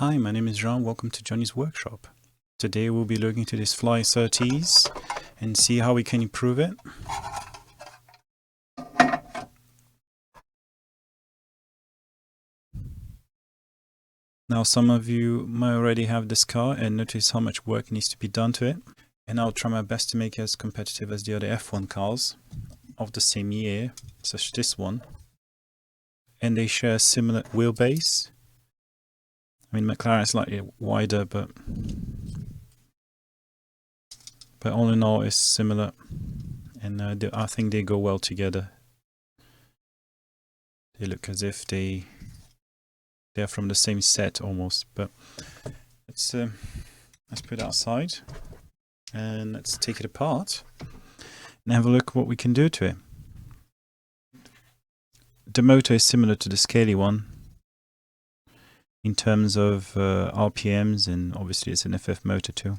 Hi, my name is Jean. Welcome to Johnny's workshop. Today we'll be looking to this fly Surtees and see how we can improve it. Now some of you might already have this car and notice how much work needs to be done to it. And I'll try my best to make it as competitive as the other F1 cars of the same year, such as this one. And they share a similar wheelbase. I mean, McLaren is slightly wider, but all in all, it's similar, and I think they go well together. They look as if they're from the same set almost. But let's put it outside and let's take it apart and have a look what we can do to it. The motor is similar to the scaly one in terms of RPMs, and obviously it's an FF motor too.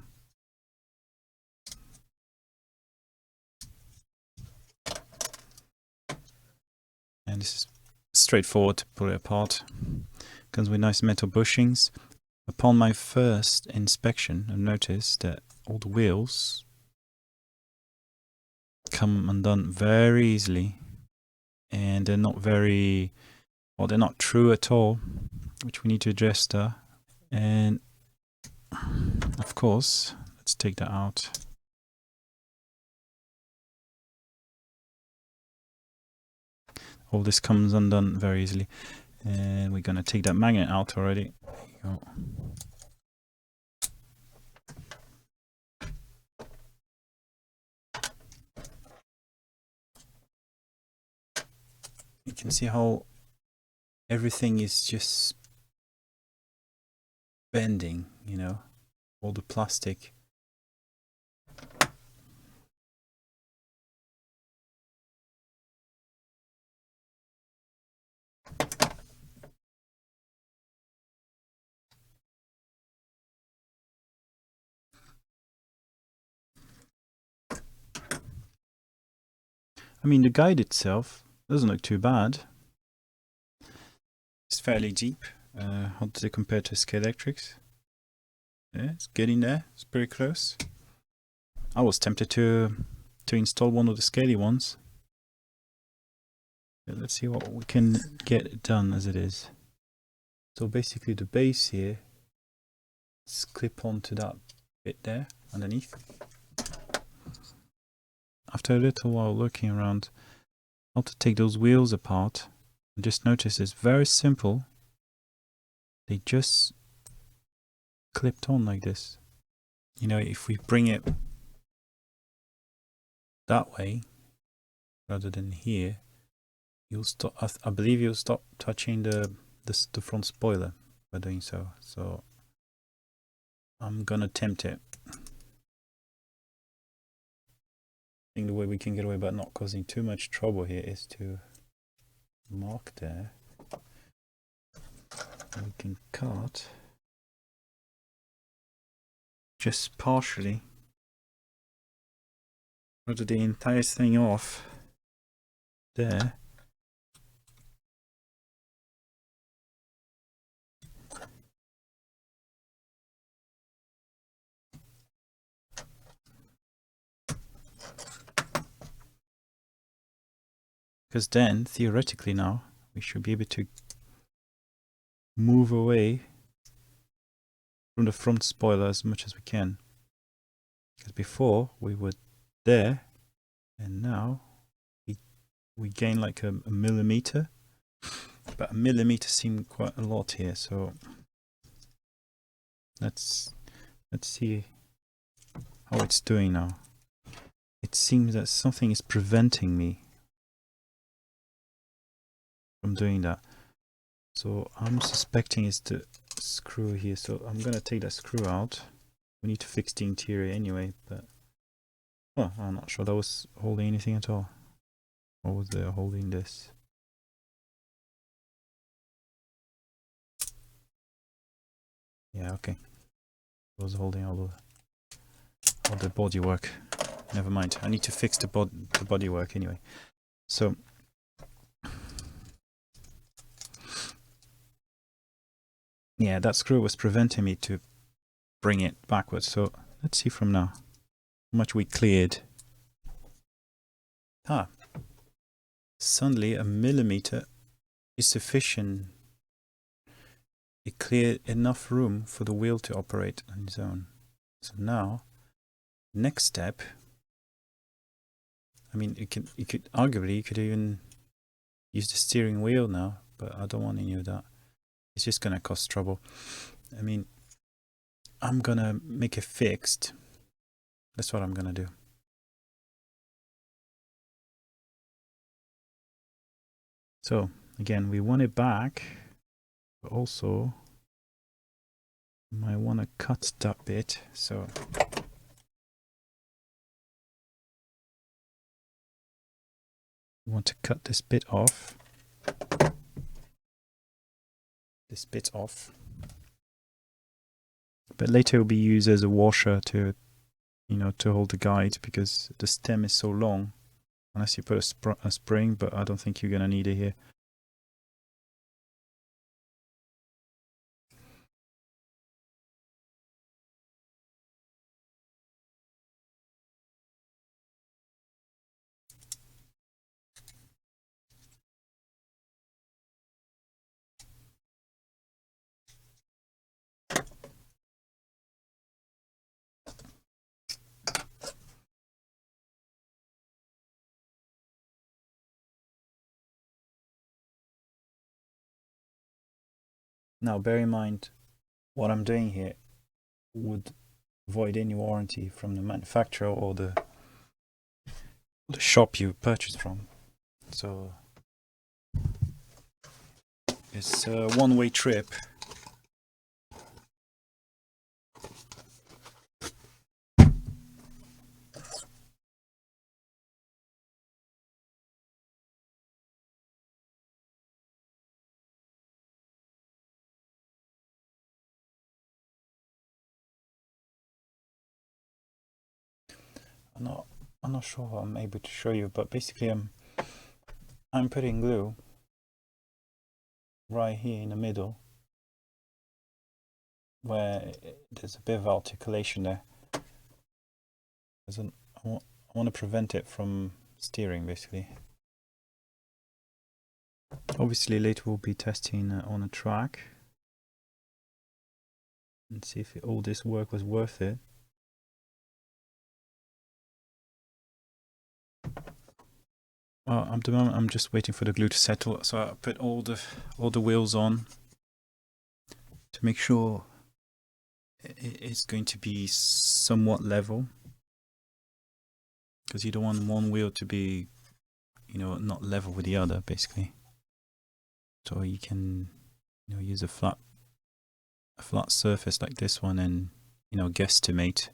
And this is straightforward to pull it apart. Comes with nice metal bushings. Upon my first inspection, I've noticed that all the wheels come undone very easily, and they're not very, well, they're not true at all, which we need to address there. And of course, let's take that out. All this comes undone very easily, and we're going to take that magnet out already. There you go. You can see how everything is just bending, you know, all the plastic. I mean, the guide itself doesn't look too bad. It's fairly deep. How does it compare to Scalextrics? Yeah, it's getting there. It's pretty close. I was tempted to install one of the scaly ones. Yeah, let's see what we can get done as it is. So basically the base here is clip onto that bit there underneath. After a little while looking around how to take those wheels apart, I just noticed it's very simple. They just clipped on like this. You know, if we bring it that way rather than here, you'll stop. I believe you'll stop touching the front spoiler by doing so. So I'm gonna attempt it. I think the way we can get away by not causing too much trouble here is to mark there. We can cut just partially, rather the entire thing off there. Because then, theoretically now, we should be able to move away from the front spoiler as much as we can. Because before, we were there, and now we gain like a millimeter. But a millimeter seemed quite a lot here, so let's see how it's doing now. It seems that something is preventing me from doing that. So I'm suspecting it's the screw here. So I'm gonna take that screw out. We need to fix the interior anyway, but well, I'm not sure that was holding anything at all. Or was there holding this? Yeah, okay. It was holding all the body work. Never mind. I need to fix the body work anyway. So Yeah, that screw was preventing me to bring it backwards. So let's see from now how much we cleared. Ah, suddenly a millimeter is sufficient. It cleared enough room for the wheel to operate on its own. So now, next step. I mean, you could arguably you could even use the steering wheel now, but I don't want any of that. It's just gonna cause trouble. I mean, I'm gonna make it fixed. That's what I'm gonna do. So again, we want it back, but also you might want to cut that bit. So we want to cut this bit off. This bit off. But later it will be used as a washer to, you know, to hold the guide because the stem is so long. Unless you put a spring, but I don't think you're gonna need it here. Now, bear in mind, what I'm doing here would void any warranty from the manufacturer or the shop you purchased from. So it's a one-way trip. I'm not sure what I'm able to show you, but basically I'm putting glue right here in the middle where there's a bit of articulation there. I want to prevent it from steering, basically. Obviously later we'll be testing on a track and see if all this work was worth it. At the moment I'm just waiting for the glue to settle, so I put all the wheels on to make sure it's going to be somewhat level, because you don't want one wheel to be, you know, not level with the other, basically. So you can, you know, use a flat surface like this one and, you know, guesstimate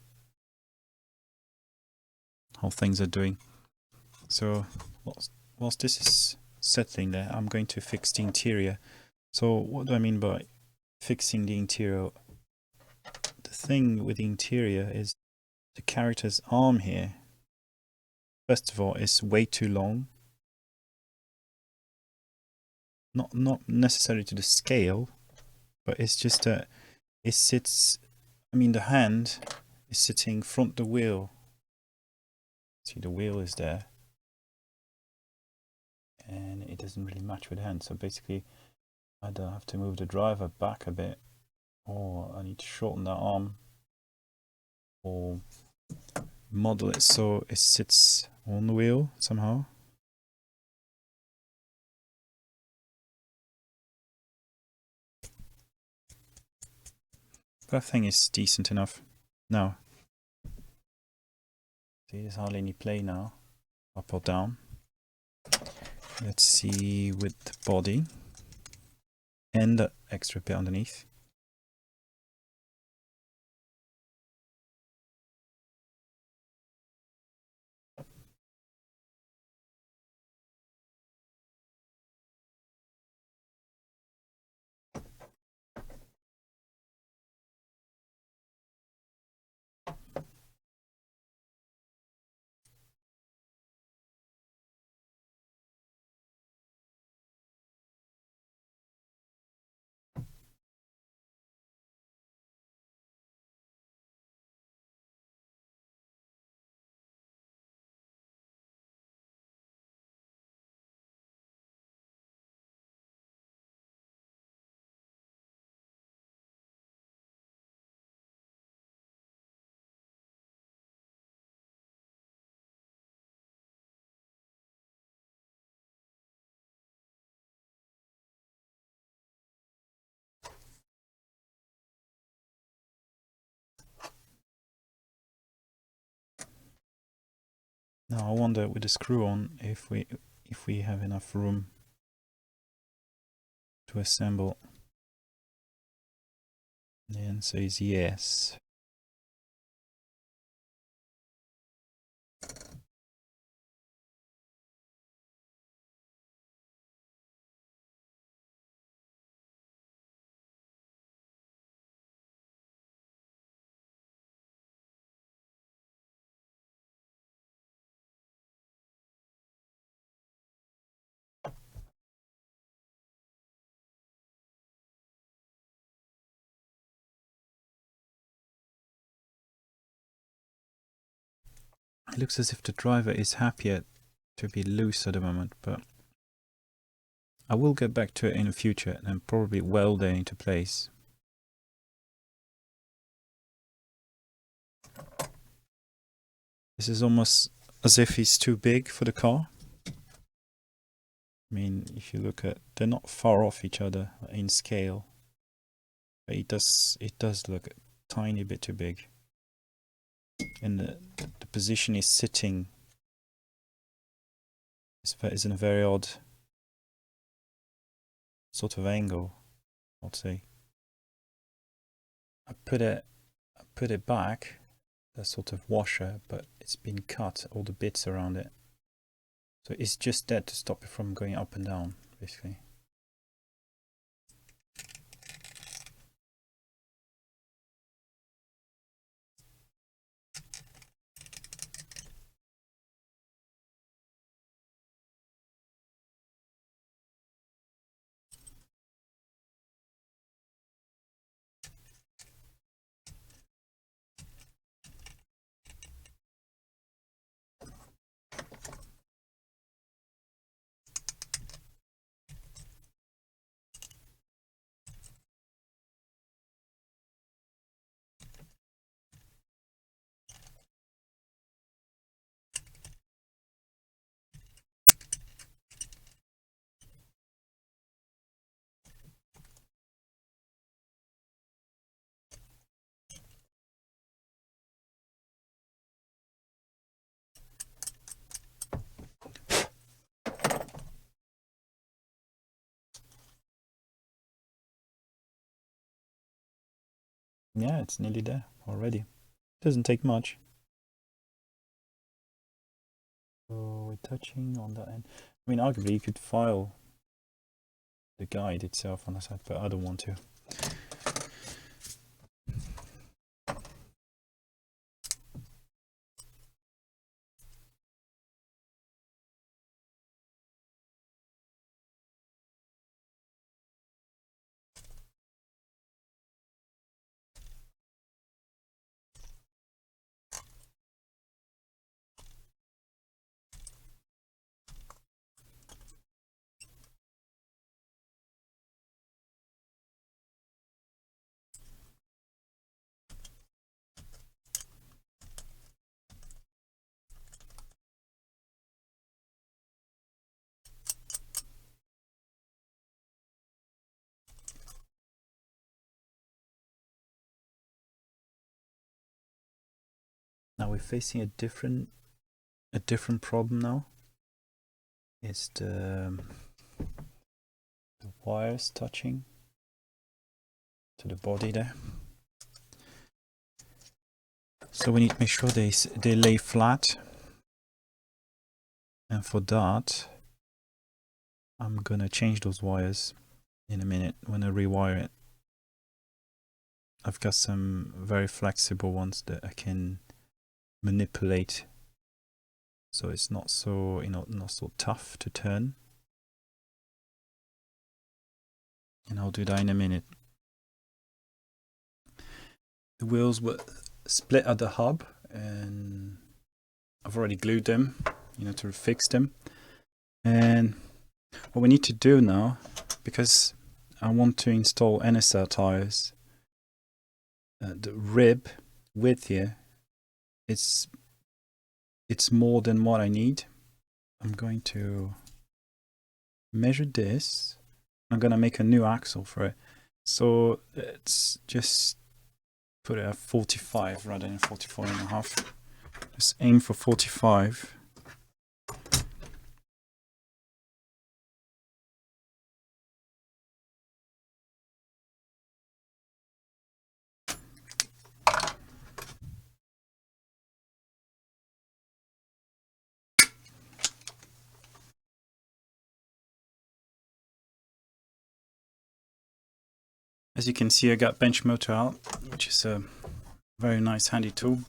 how things are doing. So whilst this is settling there, I'm going to fix the interior. So what do I mean by fixing the interior? The thing with the interior is the character's arm here. First of all, is way too long. Not necessarily to the scale, but it's just that it sits, I mean, the hand is sitting front the wheel. See, the wheel is there. And it doesn't really match with the hand. So basically, either I have to move the driver back a bit, or I need to shorten that arm, or model it so it sits on the wheel somehow. But I think it's decent enough. Now, see, there's hardly any play now, up or down. Let's see with the body and the extra bit underneath. Now I wonder with the screw on if we have enough room to assemble. The answer is yes. It looks as if the driver is happier to be loose at the moment, but I will get back to it in the future and probably weld it into place. This is almost as if he's too big for the car. I mean, if you look at, they're not far off each other in scale, but it does look a tiny bit too big. And the position is sitting is in a very odd sort of angle, I'd say. I put it back, that sort of washer, but it's been cut, all the bits around it. So it's just there to stop it from going up and down, basically. Yeah, it's nearly there already. Doesn't take much. So we're touching on that end. I mean, arguably you could file the guide itself on the side, but I don't want to. Now we're facing a different problem now. It's the wires touching to the body there. So we need to make sure they lay flat. And for that, I'm gonna change those wires in a minute when I rewire it. I've got some very flexible ones that I can manipulate, so it's not so, not so tough to turn. And I'll do that in a minute. The wheels were split at the hub, and I've already glued them, to fix them. And what we need to do now, because I want to install NSR tires, the rib width here, it's more than what I need. I'm going to measure this. I'm going to make a new axle for it. So let's just put it at 45 rather than 44.5. Just aim for 45. As you can see, I got bench motor out, which is a very nice handy tool.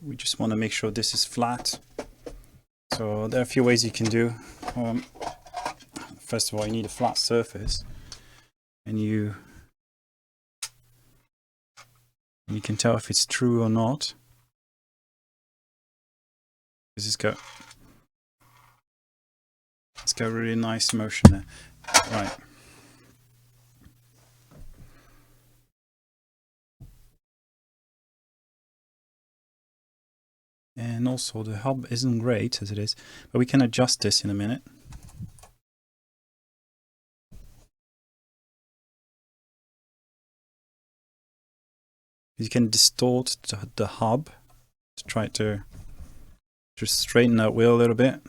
We just want to make sure this is flat. So there are a few ways you can do. First of all, you need a flat surface, and you can tell if it's true or not. Because it's got really nice motion there. Right. And also the hub isn't great as it is, but we can adjust this in a minute. You can distort the hub to try to just straighten that wheel a little bit.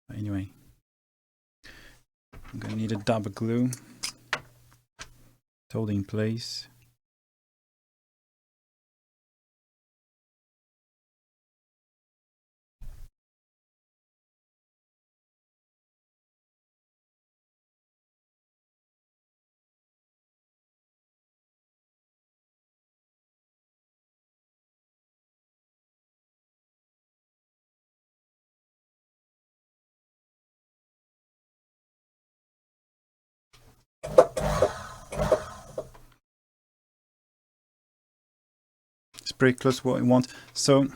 But anyway, I'm gonna need a dab of glue to hold in place. It's pretty close to what we want. So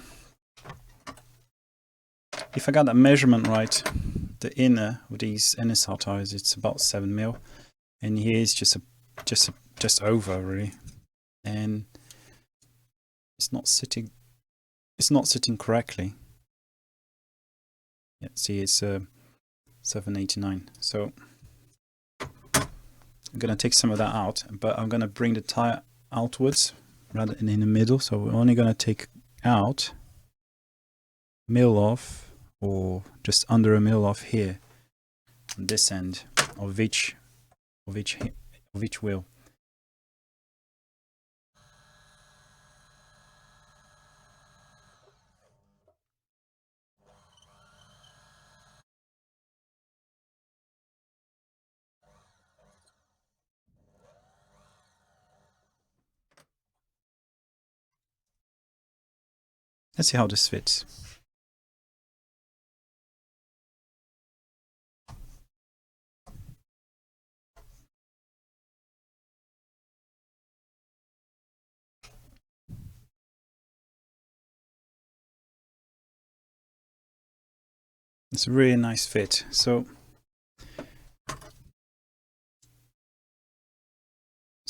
if I got that measurement right, the inner of these inner saw tires, it's about 7 mil, and here is just over really, and it's not sitting correctly. Yeah, see, it's 789. So I'm gonna take some of that out, but I'm gonna bring the tire outwards rather than in the middle. So we're only gonna take out mil off, or just under a mil off here on this end of each wheel. Let's see how this fits. It's a really nice fit. So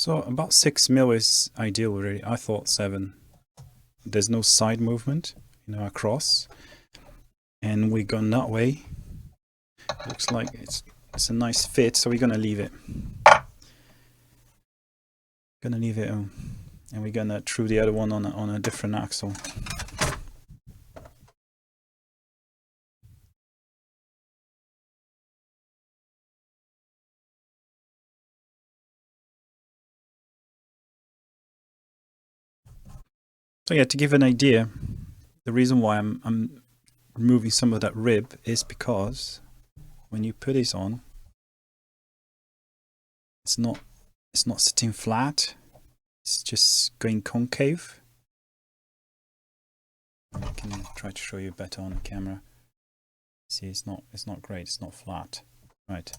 about 6 mil is ideal really. I thought 7. There's no side movement, across, and we're going that way. Looks like it's a nice fit, so we're gonna leave it. And we're gonna throw the other one on a different axle. So yeah, to give an idea, the reason why I'm removing some of that rib is because when you put this on, it's not sitting flat. It's just going concave. I can try to show you better on the camera. See, it's not great. It's not flat, right?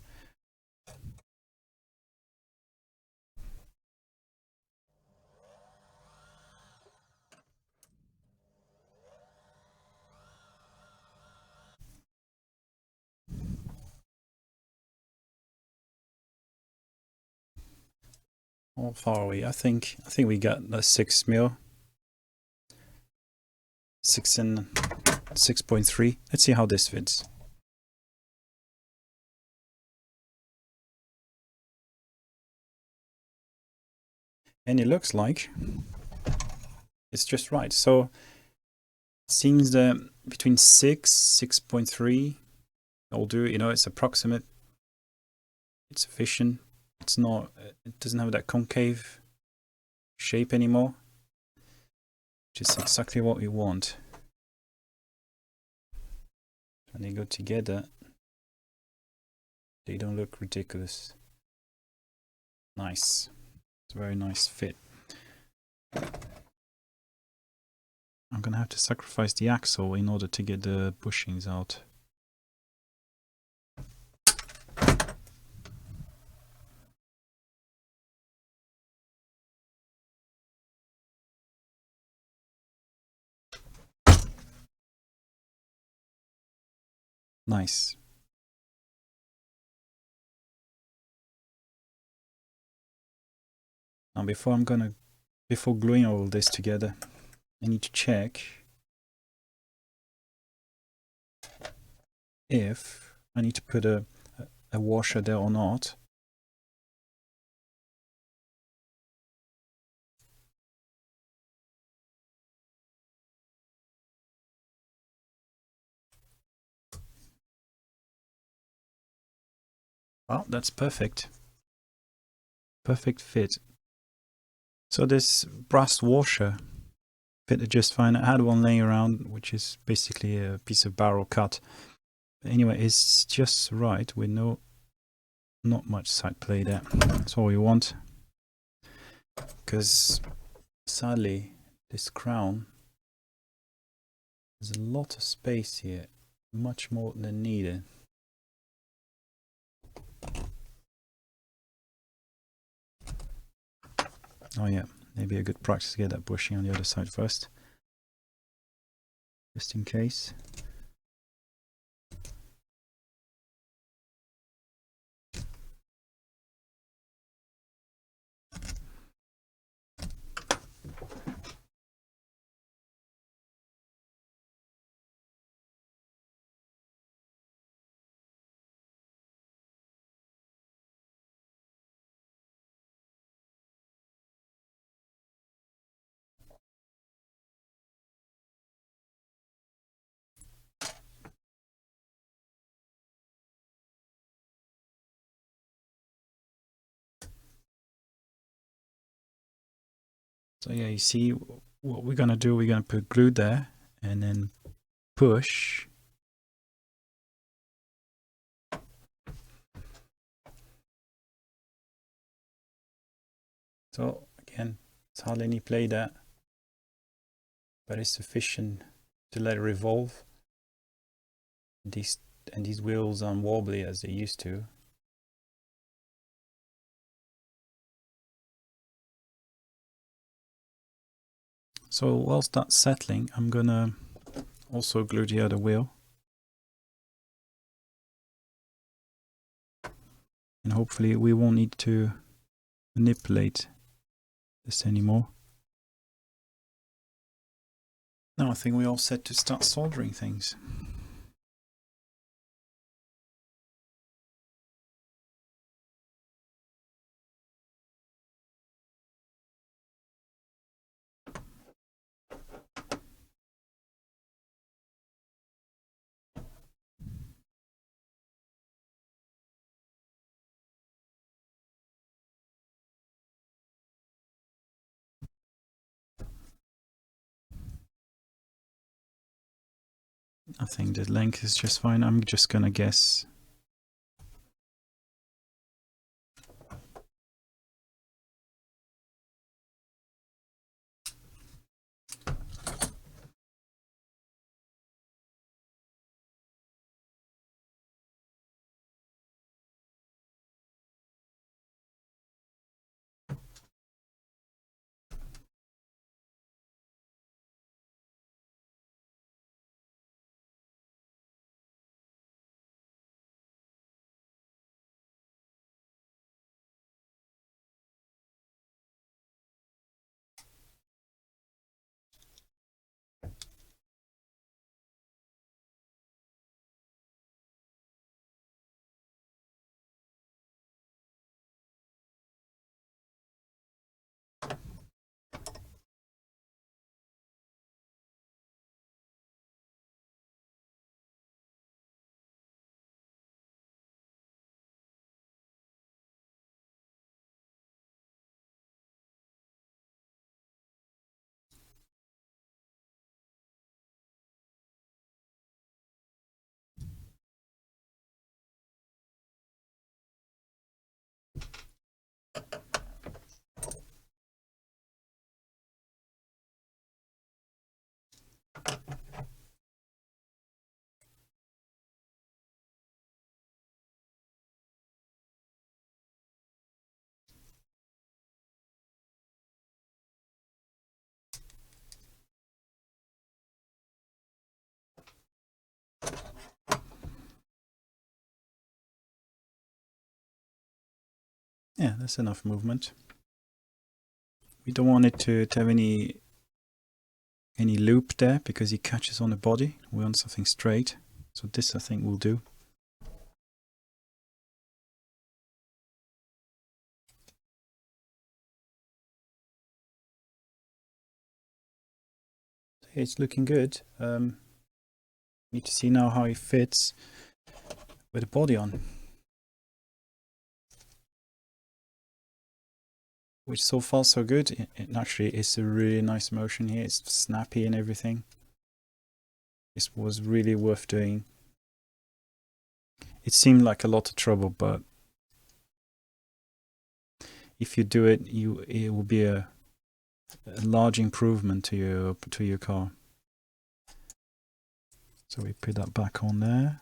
How far are we? I think we got the 6 mil. 6 and 6.3. Let's see how this fits. And it looks like it's just right. So seems that between 6.3 will do. You know, it's approximate. It's efficient. It's not. It doesn't have that concave shape anymore, which is exactly what we want. When they go together, they don't look ridiculous. Nice. It's a very nice fit. I'm gonna have to sacrifice the axle in order to get the bushings out. Nice. Now before gluing all this together, I need to check if I need to put a washer there or not. Well, that's perfect. Perfect fit. So this brass washer fitted just fine. I had one laying around, which is basically a piece of barrel cut. But anyway, it's just right with not much side play there. That's all we want. Because sadly, this crown, there's a lot of space here, much more than needed. Oh yeah, maybe a good practice to get that bushing on the other side first, just in case. So yeah, you see what we're gonna do, we're gonna put glue there and then push. So again, it's hardly any play there, but it's sufficient to let it revolve. These wheels aren't wobbly as they used to. So whilst that's settling, I'm gonna also glue the other wheel. And hopefully we won't need to manipulate this anymore. Now I think we're all set to start soldering things. I think the length is just fine. I'm just gonna guess. Yeah, that's enough movement. We don't want it to have any loop there because he catches on the body. We want something straight. So this I think will do. It's looking good. Need to see now how he fits with the body on. Which so far so good. It actually is a really nice motion here. It's snappy and everything. This was really worth doing. It seemed like a lot of trouble, but if you do it, it will be a large improvement to your car. So we put that back on there.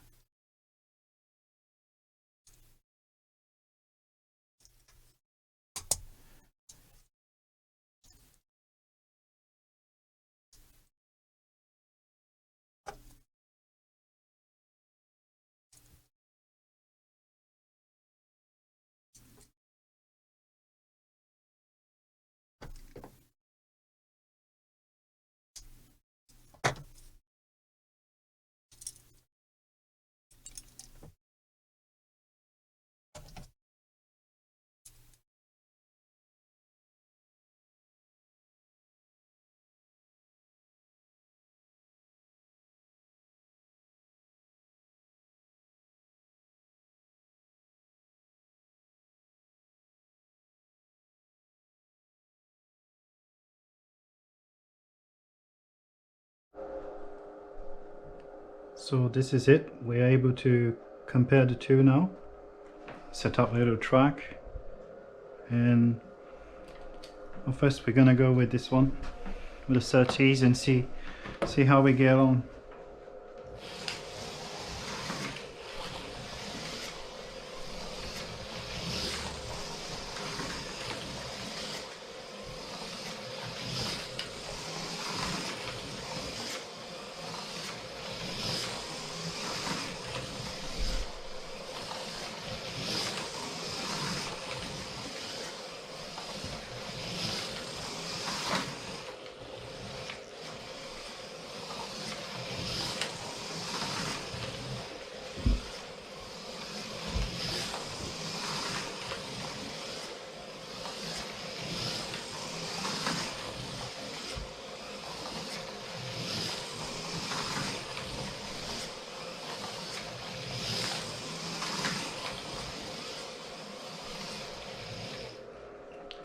So this is it. We're able to compare the two now. Set up a little track, and well, first we're gonna go with this one, with the Surtees, and see how we get on.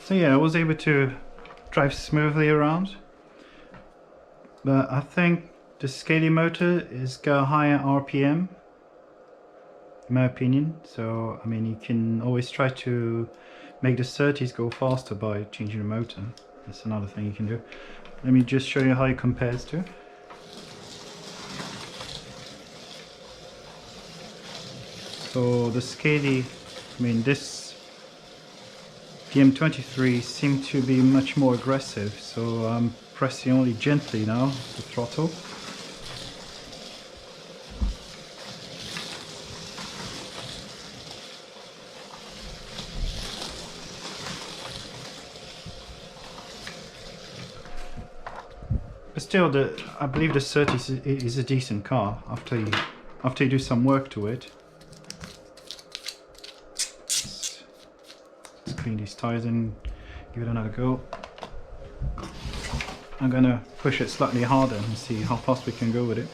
So yeah, I was able to drive smoothly around, but I think the Scaly motor is got a higher RPM, in my opinion. So I mean, you can always try to make the Surtees go faster by changing the motor. That's another thing you can do. Let me just show you how it compares to. So the Scaly, I mean, this PM23 seemed to be much more aggressive, so I'm pressing only gently now the throttle. But still, I believe the Surtees is a decent car after you do some work to it. Let's clean these tires and give it another go. I'm gonna push it slightly harder and see how fast we can go with it.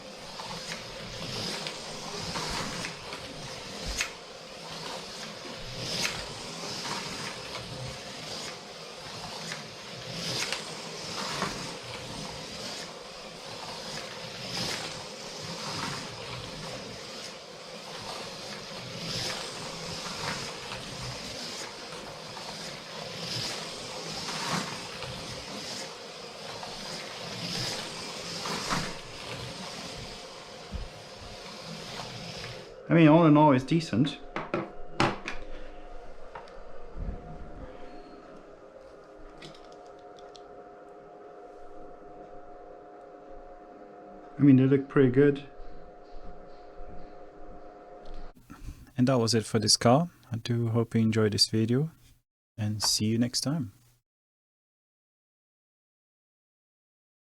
I mean, all in all, it's decent. I mean, they look pretty good. And that was it for this car. I do hope you enjoyed this video. and see you next time.